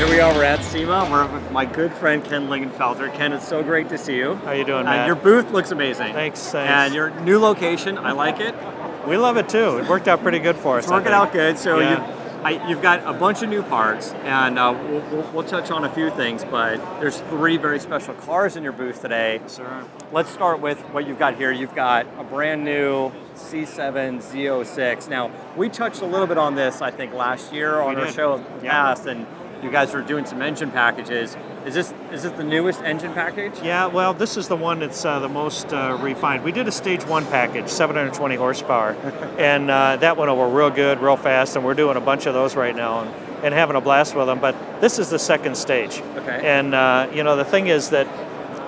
here we are, we're at SEMA. We're with my good friend Ken Lingenfelter. Ken, it's so great to see you. How you doing, Matt? Your booth looks amazing. Thanks. And your new location, I like it. We love it too. It worked out pretty good for us. It's working out good. So yeah. you've got a bunch of new parts, and we'll touch on a few things, but there's 3 very special cars in your booth today. Sir. Let's start with what you've got here. You've got a brand new C7 Z06. Now, we touched a little bit on this, I think, last year on our show past, and you guys were doing some engine packages. Is this the newest engine package? Yeah, well, this is the one that's the most refined. We did a stage 1 package, 720 horsepower, and that went over real good, real fast, and we're doing a bunch of those right now and having a blast with them. But this is the second stage. Okay. And, the thing is that,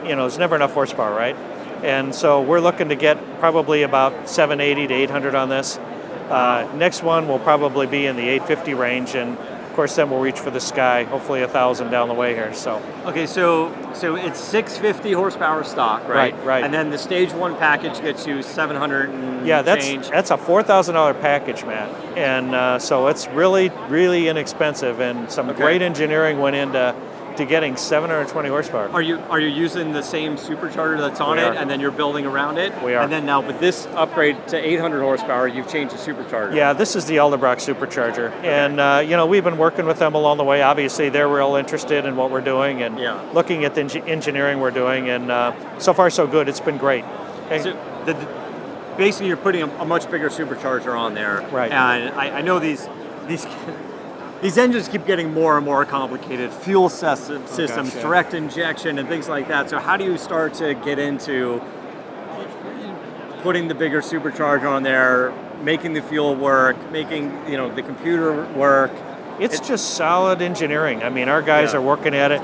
there's never enough horsepower, right? And so we're looking to get probably about 780 to 800 on this. Next one will probably be in the 850 range, and of course, then we'll reach for the sky, hopefully 1,000 down the way here. So okay, so it's 650 horsepower stock, right? Right. And then the stage 1 package gets you 700 and change. That's a $4,000 package, Matt. And so it's really, really inexpensive, and some great engineering went into getting 720 horsepower. Are you using the same supercharger that's on it, and then you're building around it? We are. And then now, with this upgrade to 800 horsepower, you've changed the supercharger. Yeah, this is the Eldebrock supercharger, and we've been working with them along the way. Obviously, they're real interested in what we're doing and looking at the engineering we're doing, and so far so good. It's been great. So basically, you're putting a much bigger supercharger on there, right? And I know these engines keep getting more and more complicated. Fuel systems, direct injection, and things like that. So how do you start to get into putting the bigger supercharger on there, making the fuel work, making the computer work? It's just solid engineering. I mean, our guys are working at it.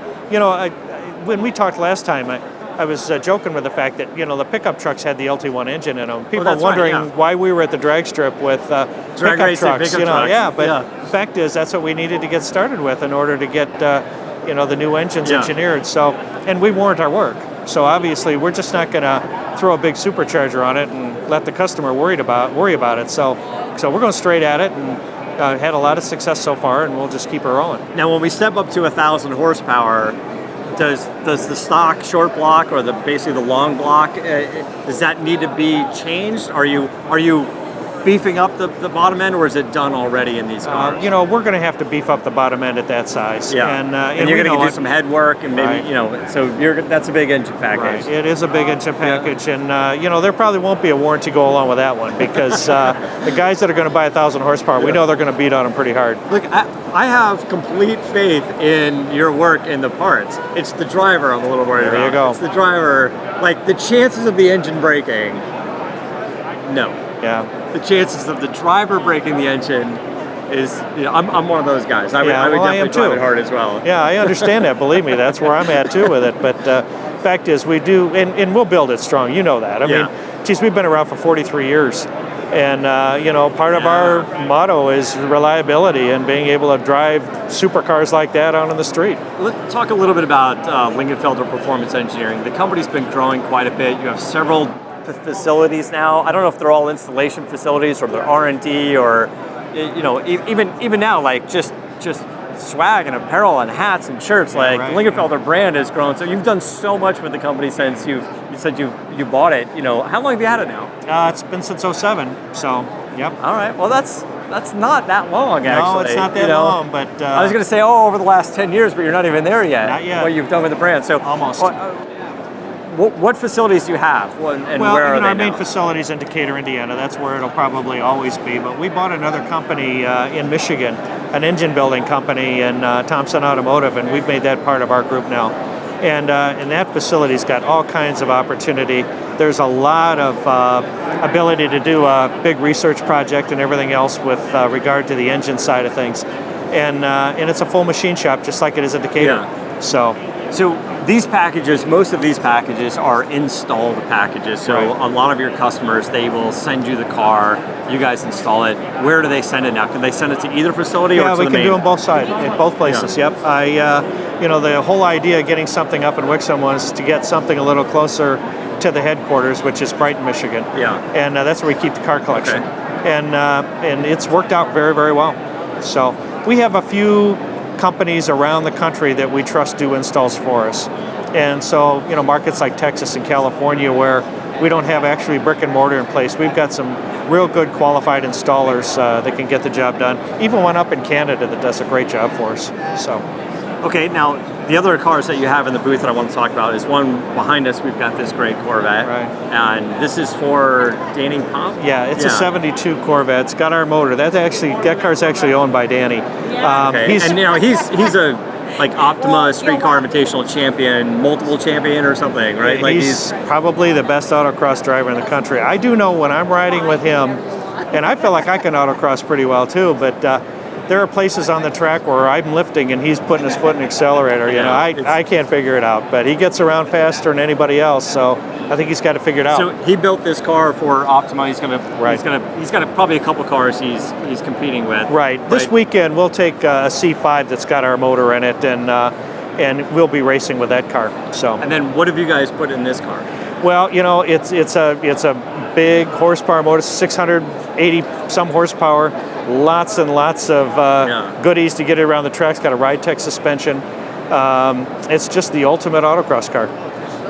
When we talked last time, I was joking with the fact that the pickup trucks had the LT1 engine in them. People are wondering why we were at the drag strip with pickup trucks. The fact is that's what we needed to get started with in order to get the new engines engineered. So, and we warrant our work. So obviously we're just not going to throw a big supercharger on it and let the customer worry about it. So we're going straight at it and had a lot of success so far, and we'll just keep it rolling. Now, when we step up to 1,000 horsepower. Does the stock short block or basically the long block, does that need to be changed? Are you beefing up the bottom end, or is it done already in these cars? We're going to have to beef up the bottom end at that size. Yeah, and you're going to do some head work and maybe so that's a big engine package. Right. It is a big engine package, and there probably won't be a warranty go along with that one because the guys that are going to buy 1,000 horsepower, we know they're going to beat on them pretty hard. Look, I have complete faith in your work in the parts. It's the driver I'm a little worried about. There you go. It's the driver. Like the chances of the engine breaking, no. Yeah. The chances of the driver breaking the engine is, I'm one of those guys. I would definitely drive it hard as well. Yeah, I understand that. Believe me, that's where I'm at too with it. But fact is, we do, and we'll build it strong. You know that. I mean, geez, we've been around for 43 years. And, part of our motto is reliability and being able to drive supercars like that out on the street. Let's talk a little bit about Lingenfelter Performance Engineering. The company's been growing quite a bit. You have several facilities now. I don't know if they're all installation facilities or they're R&D or, even now, like just swag and apparel and hats and shirts. The Lingenfelter brand has grown. So you've done so much with the company since you said you bought it. How long have you had it now? It's been since 2007. So, yep. All right. Well, that's not that long, actually. No, it's not that long, but... I was going to say, over the last 10 years, but you're not even there yet. Not yet. What you've done with the brand. So almost. What facilities do you have, and where are they our now? main facility is in Decatur, Indiana. That's where it'll probably always be. But we bought another company in Michigan, an engine building company in Thompson Automotive, and we've made that part of our group now. And that facility's got all kinds of opportunity. There's a lot of ability to do a big research project and everything else with regard to the engine side of things. And it's a full machine shop, just like it is at Decatur. Yeah. So these packages, most of these packages are installed packages. So a lot of your customers, they will send you the car, you guys install it. Where do they send it now? Can they send it to either facility or to the main? Yeah, we can do them both sides, in both places. Yep. The whole idea of getting something up in Wixom was to get something a little closer to the headquarters, which is Brighton, Michigan. Yeah. And that's where we keep the car collection. Okay. And it's worked out very, very well. So we have a few companies around the country that we trust do installs for us. And so, markets like Texas and California where we don't have actually brick and mortar in place, we've got some real good qualified installers that can get the job done. Even one up in Canada that does a great job for us. So. Okay, now the other cars that you have in the booth that I want to talk about is one behind us. We've got this great Corvette, right? And this is for Danny Pop. Yeah, it's a '72 Corvette. It's got our motor. That car's actually owned by Danny. Okay. He's a Optima Street Car Invitational champion, multiple champion or something, right? He's probably the best autocross driver in the country. I do know when I'm riding with him, and I feel like I can autocross pretty well too, but there are places on the track where I'm lifting and he's putting his foot in the accelerator. I can't figure it out, but he gets around faster than anybody else, so I think he's got to figure it out. So he built this car for Optima. He's got probably a couple cars he's competing with. Right. This weekend we'll take a C5 that's got our motor in it, and we'll be racing with that car. So. And then what have you guys put in this car? Well, it's a big horsepower motor, 680 some horsepower. Lots and lots of goodies to get it around the track. It's got a ride tech suspension. It's just the ultimate autocross car.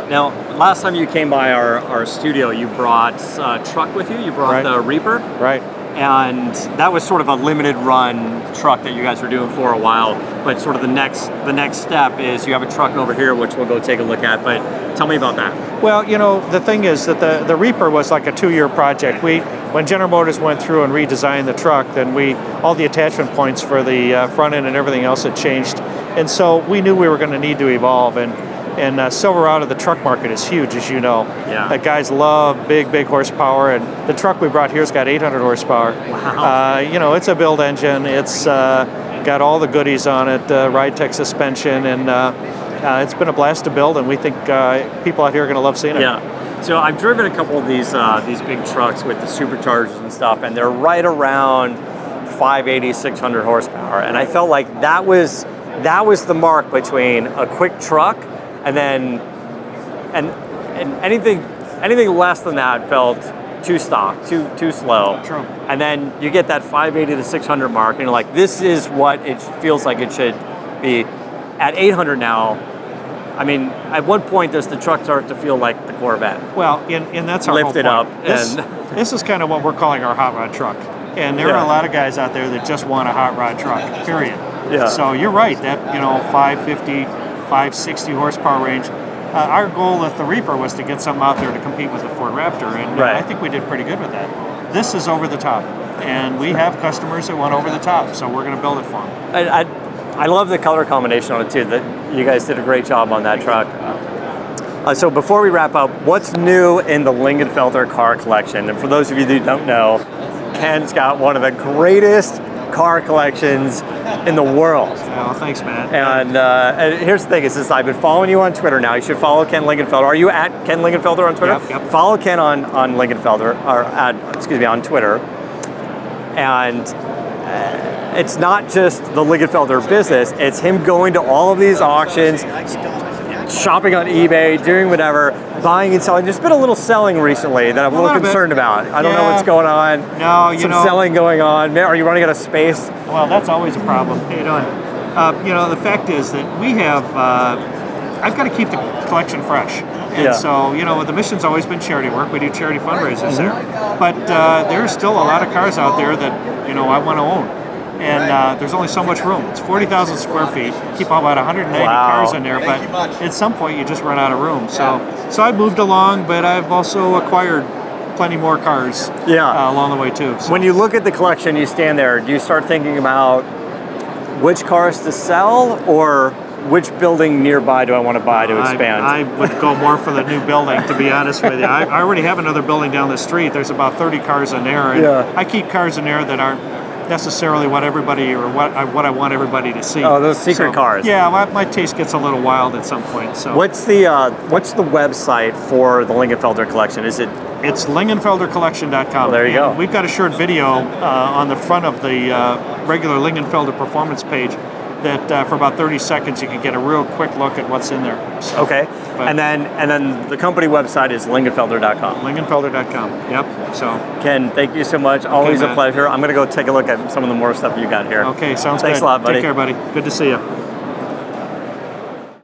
Now, last time you came by our studio, you brought a truck with you. You brought the Reaper. Right. And that was sort of a limited run truck that you guys were doing for a while. But sort of the next step is you have a truck over here, which we'll go take a look at. But tell me about that. Well, the thing is that the Reaper was like a 2-year project. When General Motors went through and redesigned the truck, then all the attachment points for the front end and everything else had changed. And so we knew we were going to need to evolve. And Silverado, the truck market is huge, as you know. Yeah. Guys love big horsepower, and the truck we brought here's got 800 horsepower. Wow. It's a build engine. It's got all the goodies on it, ride tech suspension, and it's been a blast to build, and we think people out here are going to love seeing it. Yeah. So I've driven a couple of these big trucks with the superchargers and stuff, and they're right around 580, 600 horsepower, and I felt like that was the mark between a quick truck and anything less than that felt too stock, too slow. True. And then you get that 580 to 600 mark, and you're like, this is what it feels like it should be. At 800 now, I mean, at what point does the truck start to feel like the Corvette? Well, and that's our Lift whole it point. up. This is kind of what we're calling our hot rod truck. And there are a lot of guys out there that just want a hot rod truck, period. Yeah. So you're right, that 550, 560 horsepower range. Our goal with the Reaper was to get something out there to compete with the Ford Raptor, and I think we did pretty good with that. This is over the top, and we have customers that want over the top, so we're going to build it for them. I love the color combination on it too. That you guys did a great job on that truck. So before we wrap up, what's new in the Lingenfelter car collection? And for those of you that don't know, Ken's got one of the greatest car collections in the world. Oh, thanks, Matt. And here's the thing: is I've been following you on Twitter now. You should follow Ken Lingenfelter. Are you at Ken Lingenfelter on Twitter? Yep. Follow Ken on Lingenfelter, or on Twitter. And it's not just the Lingenfelter business. It's him going to all of these auctions, shopping on eBay, doing whatever, buying and selling. There's been a little selling recently that I'm a little concerned about. I don't know what's going on. No, Some selling going on. Are you running out of space? Well, that's always a problem. How you doing? The fact is that we have, I've got to keep the collection fresh. And so, the mission's always been charity work. We do charity fundraisers there. But there's still a lot of cars out there that, I want to own. And there's only so much room. It's 40,000 square feet. Keep about 190 cars in there, but at some point you just run out of room. So I've moved along, but I've also acquired plenty more cars along the way too. So. When you look at the collection, you stand there, do you start thinking about which cars to sell or which building nearby do I want to buy to expand? I would go more for the new building, to be honest with you. I already have another building down the street. There's about 30 cars in there, and I keep cars in there that aren't necessarily what everybody or what I want everybody to see. Oh, those secret cars. Yeah, my taste gets a little wild at some point. So what's the website for the Lingenfelter collection? It's lingenfeltercollection.com. Well, there you go. We've got a short video on the front of the regular Lingenfelter Performance page that for about 30 seconds you can get a real quick look at what's in there. So, Okay. And then the company website is lingenfelter.com. Lingenfelter.com. Yep. So Ken, thank you so much. Always a Matt. pleasure. I'm going to go take a look at some of the more stuff you got here. Okay, sounds Thanks good. a lot, buddy. Take care, buddy. Good to see you.